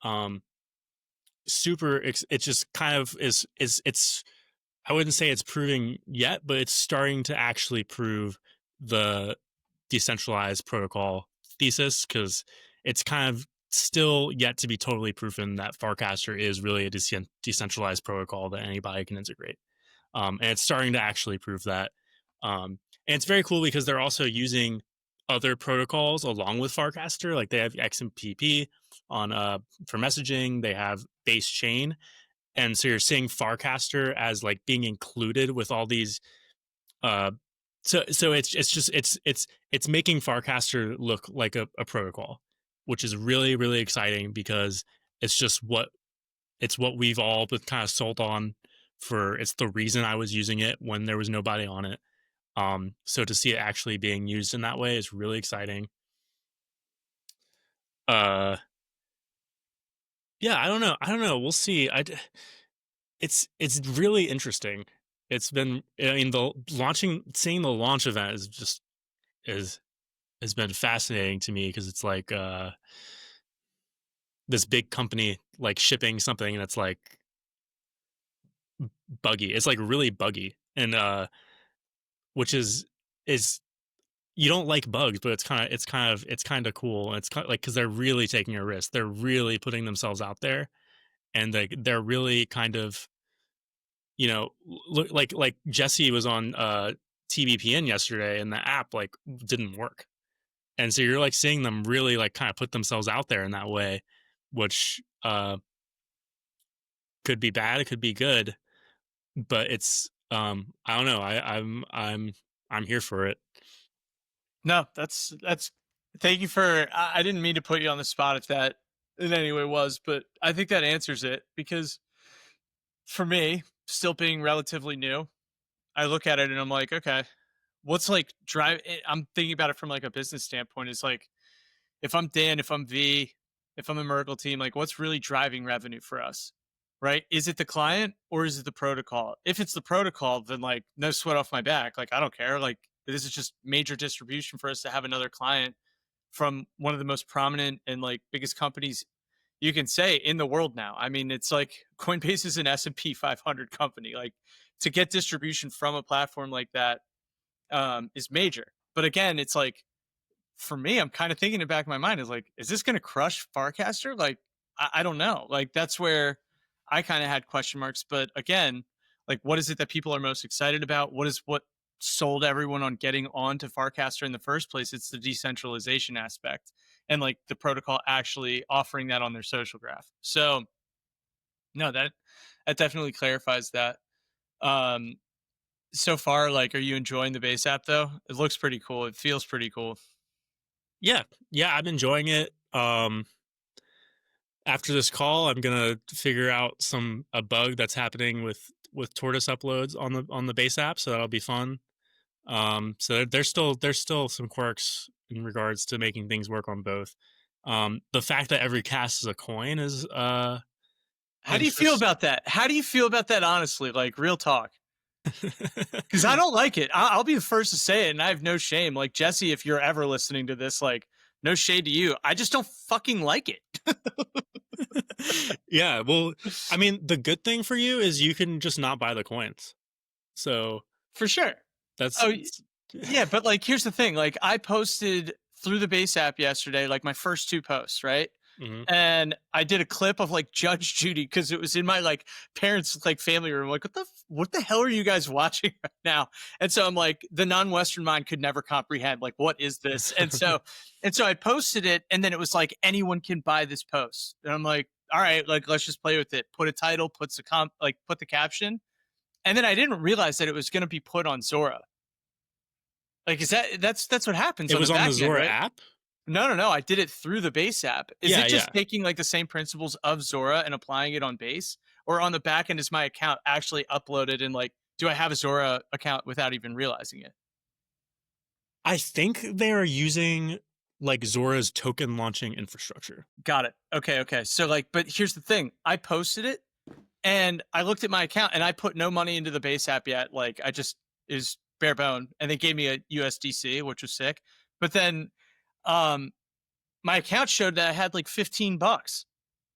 um, super. It just kind of is. It's, I wouldn't say it's proving yet, but it's starting to actually prove the decentralized protocol thesis, because it's kind of still yet to be totally proven that Farcaster is really a decentralized protocol that anybody can integrate. And it's starting to actually prove that. And it's very cool because they're also using other protocols along with Farcaster. Like they have XMPP on for messaging. They have base chain, and so you're seeing Farcaster as like being included with all these. Uh, so it's just it's making Farcaster look like a protocol, which is really really exciting because it's just what we've all been kind of sold on for. It's the reason I was using it when there was nobody on it. So to see it actually being used in that way is really exciting. Uh, yeah, I don't know. We'll see. It's really interesting. It's been, I mean, seeing the launch event is just is has been fascinating to me because it's like this big company like shipping something that's like buggy. It's like really buggy, and which is you don't like bugs, but it's kind of cool. And it's kind of like because they're really taking a risk. They're really putting themselves out there, and they're really kind of, look like Jesse was on TBPN yesterday, and the app like didn't work. And so you're like seeing them really like kind of put themselves out there in that way, which could be bad, it could be good, but it's I don't know. I'm here for it.
No, that's. Thank you for. I didn't mean to put you on the spot if that in any way was, but I think that answers it because for me, still being relatively new, I look at it and I'm like, okay, what's like drive? I'm thinking about it from like a business standpoint. It's like if I'm Dan, if I'm V, if I'm a Merkle team, like what's really driving revenue for us, right? Is it the client or is it the protocol? If it's the protocol, then like no sweat off my back. Like I don't care. Like this is just major distribution for us to have another client from one of the most prominent and like biggest companies you can say in the world now. I mean, it's like Coinbase is an S&P 500 company. Like to get distribution from a platform like that is major. But again, it's like for me, I'm kind of thinking in the back of my mind is like, is this going to crush Farcaster? Like, I don't know. Like, that's where I kind of had question marks. But again, like, what is it that people are most excited about? What sold everyone on getting on to Farcaster in the first place? It's the decentralization aspect and like the protocol actually offering that on their social graph. So, no, that definitely clarifies that. Um, so far, like, are you enjoying the base app though? It looks pretty cool. It feels pretty cool.
Yeah, yeah, I'm enjoying it. After this call, I'm gonna figure out a bug that's happening with Tortoise uploads on the base app, so that'll be fun. So there's still some quirks in regards to making things work on both. The fact that every cast is a coin is
How do you feel
interest.
about that? How do you feel about that, honestly? Like, real talk. Because I don't like it. I'll be the first to say it, and I have no shame. Like, Jesse, if you're ever listening to this, like, no shade to you. I just don't fucking like it.
Yeah, well, I mean, the good thing for you is you can just not buy the coins. So
For sure.
that's
Oh,
it's,
yeah. But, like, here's the thing. Like, I posted through the base app yesterday, like, my first two posts, right?
Mhm.
And I did a clip of like Judge Judy because it was in my like parents' like family room. Like, what the hell are you guys watching right now? And so I'm like, the non-Western mind could never comprehend like what is this? And so I posted it, and then it was like anyone can buy this post, and I'm like, all right, like let's just play with it. Put a title, put the caption, and then I didn't realize that it was going to be put on Zora. Like, that's what happens
It
on the
was on the
back end,
Zora
right?
app?
No, no, no. I did it through the Base app. Is
Yeah,
it
yeah.
just taking like the same principles of Zora and applying it on Base? Or on the back end, is my account actually uploaded and like, do I have a Zora account without even realizing it?
I think they are using like Zora's token launching infrastructure.
Got it. Okay, okay. So like, but here's the thing. I posted it and I looked at my account and I put no money into the Base app yet. Like I just is bare bone. And they gave me a USDC, which was sick. But then um my account showed that I had like 15 bucks.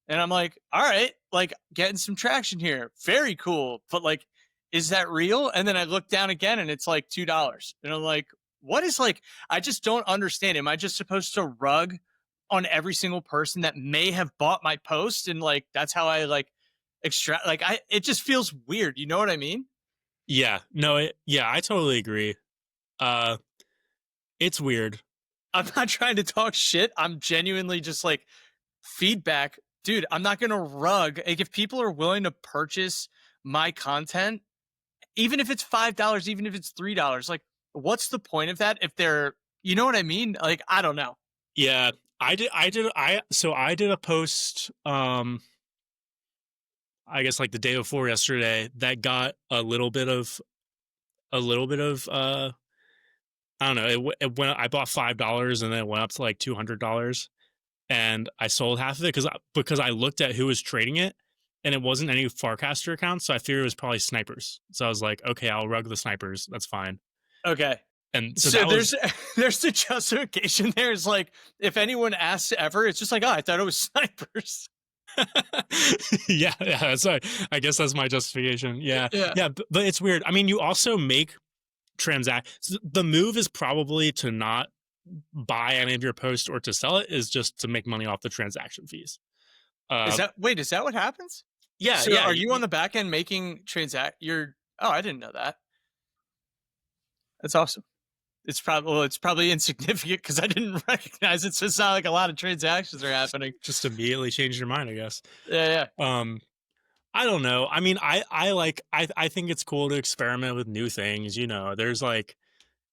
And I'm like, all right, like getting some traction here. Very cool. But like, is that real? And then I look down again and it's like $2. And I'm like, what is like, I just don't understand. Am I just supposed to rug on every single person that may have bought my post? And like, that's how I like extract, like, it just feels weird. You know what I mean?
Yeah, no, yeah, I totally agree. Uh, it's weird.
I'm not trying to talk shit. I'm genuinely just like feedback. Dude, I'm not going to rug. Like, if people are willing to purchase my content, even if it's $5, even if it's $3, like what's the point of that if they're, you know what I mean? Like, I don't know.
Yeah, I did a post, I guess like the day before yesterday that got a little bit of I don't know. It went. I bought $5 and then it went up to like $200, and I sold half of it because I looked at who was trading it, and it wasn't any Farcaster accounts, so I figured it was probably snipers. So I was like, okay, I'll rug the snipers. That's fine.
Okay.
And so
So
that was
there's the justification there is like, if anyone asks ever, it's just like, oh, I thought it was snipers.
yeah, yeah. That's right. I guess that's my justification. Yeah,
Yeah.
yeah. But it's weird. I mean, you also make the move is probably to not buy any of your posts or to sell it, is just to make money off the transaction fees. Uh,
Is that what happens?
yeah,
So
yeah,
are you on the back end making oh, I didn't know that. That's awesome. It's probably insignificant because I didn't recognize it. So it's not like a lot of transactions are happening.
just immediately changed your mind, I guess.
Yeah, yeah.
Um, I don't know. I mean, I think it's cool to experiment with new things. There's like,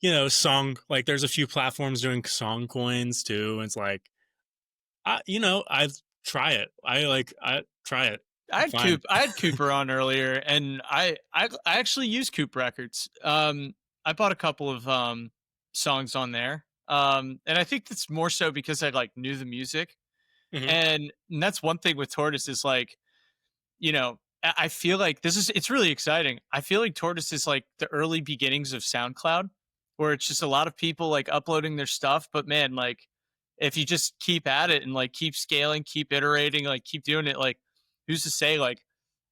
there's a few platforms doing song coins too. And it's like, I try it. I try it. Fine.
I had Cooper on earlier, and I actually use Coop Records. I bought a couple of songs on there, and I think that's more so because I like knew the music,
Hmm.
and that's one thing with Tortoise is like, I feel like it's really exciting. I feel like Tortoise is like the early beginnings of SoundCloud, where it's just a lot of people like uploading their stuff. But man, like if you just keep at it and like keep scaling, keep iterating, like keep doing it, like who's to say like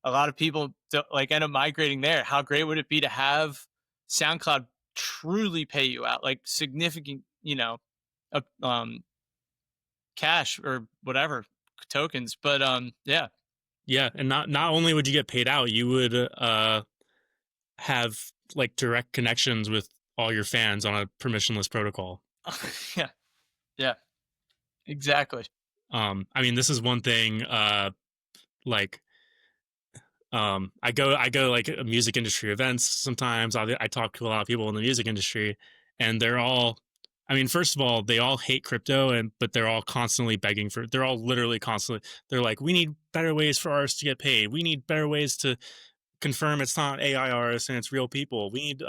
a lot of people like end up migrating there? How great would it be to have SoundCloud truly pay you out like significant, uh, um, cash or whatever tokens? But yeah.
Yeah, and not only would you get paid out, you would have like direct connections with all your fans on a permissionless protocol.
Yeah. Yeah, exactly.
I mean, this is one thing. Like, I go like music industry events sometimes. I talk to a lot of people in the music industry, and they're all. I mean, first of all, they all hate crypto, but they're all constantly begging for. They're all literally constantly. They're like, we need better ways for artists to get paid. We need better ways to confirm it's not AI artists and it's real people. We need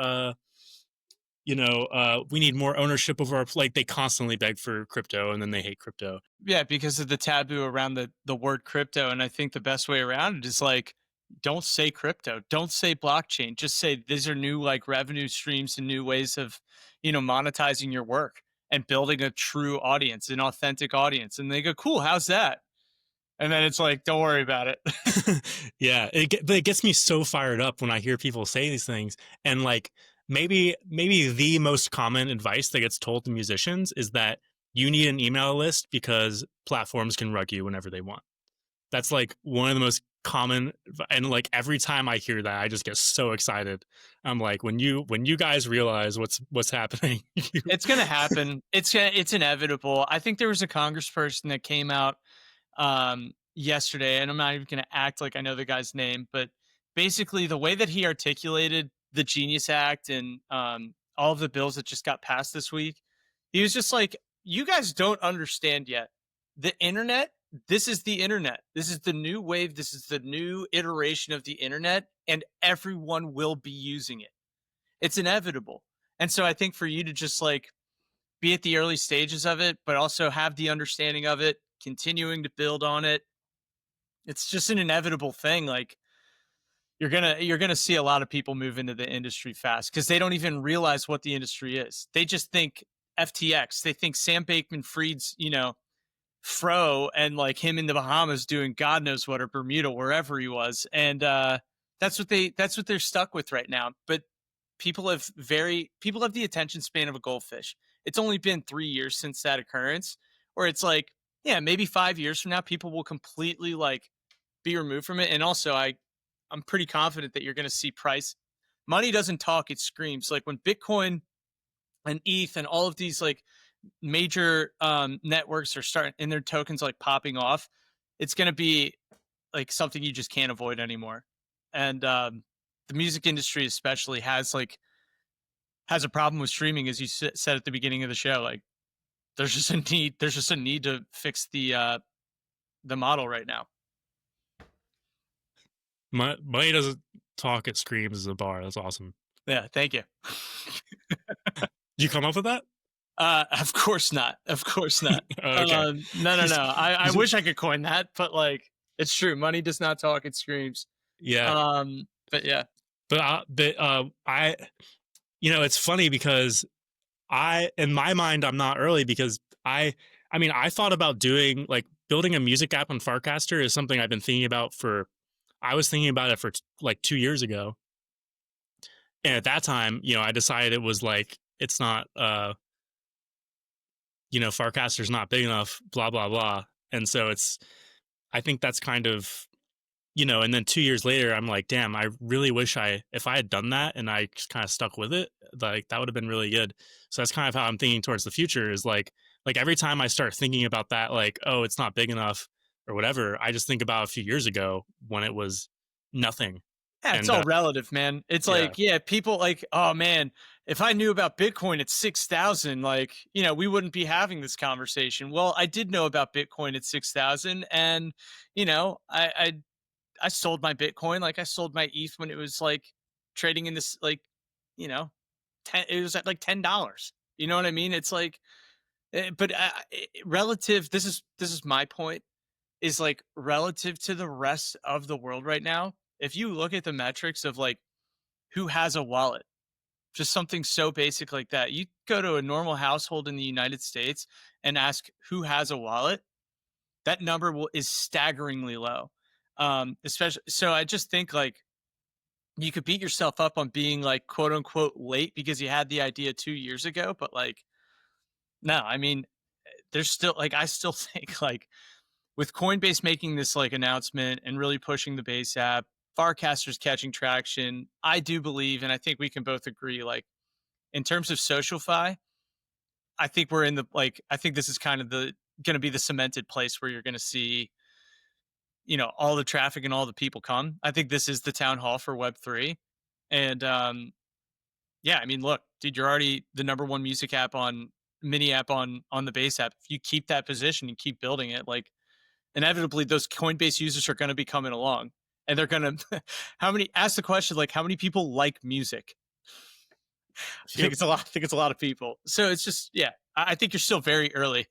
we need more ownership of our, like, they constantly beg for crypto and then they hate crypto.
Yeah, because of the taboo around the word crypto, and I think the best way around it is like, don't say crypto, don't say blockchain, just say these are new like revenue streams and new ways of, monetizing your work and building a true audience, an authentic audience. And they go, cool, how's that? And then it's like, don't worry about it.
Yeah, but it gets me so fired up when I hear people say these things. And like, maybe the most common advice that gets told to musicians is that you need an email list because platforms can rug you whenever they want. That's like one of the most common, and like every time I hear that, I just get so excited. I'm like, when you guys realize what's happening,
It's gonna happen. It's inevitable. I think there was a congressperson that came out yesterday, and I'm not even gonna act like I know the guy's name, but basically the way that he articulated the Genius Act and all of the bills that just got passed this week, he was just like, "You guys don't understand yet. The internet. This is the internet. This is the new wave. This is the new iteration of the internet, and everyone will be using it. It's inevitable." And so I think for you to just like be at the early stages of it, but also have the understanding of it, continuing to build on it. It's just an inevitable thing. Like you're gonna see a lot of people move into the industry fast because they don't even realize what the industry is. They just think FTX. They think Sam Bankman-Fried's, fro and like him in the Bahamas doing God knows what, or Bermuda, wherever he was. And that's what they're stuck with right now. But people have the attention span of a goldfish. It's only been 3 years since that occurrence, where it's like, yeah, maybe 5 years from now, people will completely like be removed from it. And also, I'm pretty confident that you're going to see price. Money doesn't talk; it screams. Like when Bitcoin and ETH and all of these like major networks are starting and their tokens like popping off, it's going to be like something you just can't avoid anymore. And the music industry especially has a problem with streaming, as you said at the beginning of the show. Like there's just a need. There's just a need to fix the model right now.
money doesn't talk; it screams as a bar. That's awesome.
Yeah, thank you.
Did you come up with that?
Of course not. Of course not.
Oh, okay.
No, no, no. I wish I could coin that, but like it's true. Money does not talk; it screams.
Yeah,
But yeah,
I, it's funny because in my mind, I'm not early because I mean, I thought about doing like building a music app on Farcaster is something I've been thinking about I was thinking about it for like 2 years ago. And at that time, I decided it was like, it's not, Farcaster's not big enough, blah, blah, blah. And so I think that's kind of, and then 2 years later, I'm like, damn, I really wish if I had done that and I just kind of stuck with it, like that would have been really good. So that's kind of how I'm thinking towards the future is like every time I start thinking about that, like, oh, it's not big enough or whatever, I just think about a few years ago when it was nothing.
yeah, it's
And
all relative, man. It's
yeah,
like, yeah, people like, oh man, if I knew about Bitcoin at 6,000, like, we wouldn't be having this conversation. Well, I did know about Bitcoin at 6,000, and I sold my Bitcoin, like I sold my ETH when it was like trading in this like, you know, it was at like $10. You know what I mean? It's like, but relative. This is my point. Is like relative to the rest of the world right now. If you look at the metrics of like who has a wallet, just something so basic like that, you go to a normal household in the United States and ask who has a wallet, that number is staggeringly low. Especially, so I just think like you could beat yourself up on being like quote unquote late because you had the idea 2 years ago, but like no, I mean, there's still like I still think like with Coinbase making this like announcement and really pushing the base app, Farcaster's catching traction. I do believe, and I think we can both agree, like in terms of SocialFi, I think we're in the like I think this is kind of the going to be the cemented place where you're going to see, all the traffic and all the people come. I think this is the town hall for Web3, and yeah, I mean, look, dude, you're already the number one music app on mini app on the base app. If you keep that position and keep building it, like inevitably those Coinbase users are going to be coming along, and they're going to how many ask the question like how many people like music. I think
yep,
it's a lot. I think it's a lot of people. So it's just, yeah, I think you're still very early.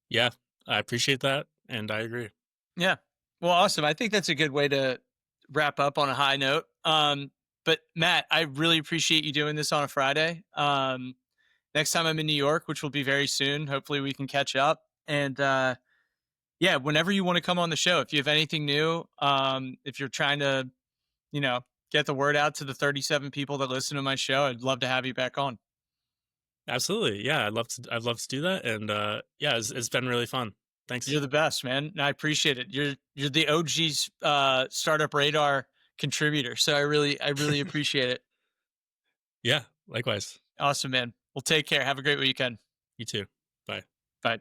yeah, I appreciate that, and I agree.
Yeah, well, awesome. I think that's a good way to wrap up on a high note. But Matt, I really appreciate you doing this on a Friday. Next time I'm in New York, which will be very soon, hopefully we can catch up. And yeah, whenever you want to come on the show, if you have anything new, if you're trying to, you know, get the word out to the 37 people that listen to my show, I'd love to have you back on.
Absolutely. Yeah, I'd love to do that. And yeah, it's been really fun. Thanks.
You're the best, man. And I appreciate it. You're the OG's startup radar contributor. So I really appreciate it.
Yeah, likewise.
Awesome, man. Well, take care. Have a great weekend.
You too. Bye.
Bye.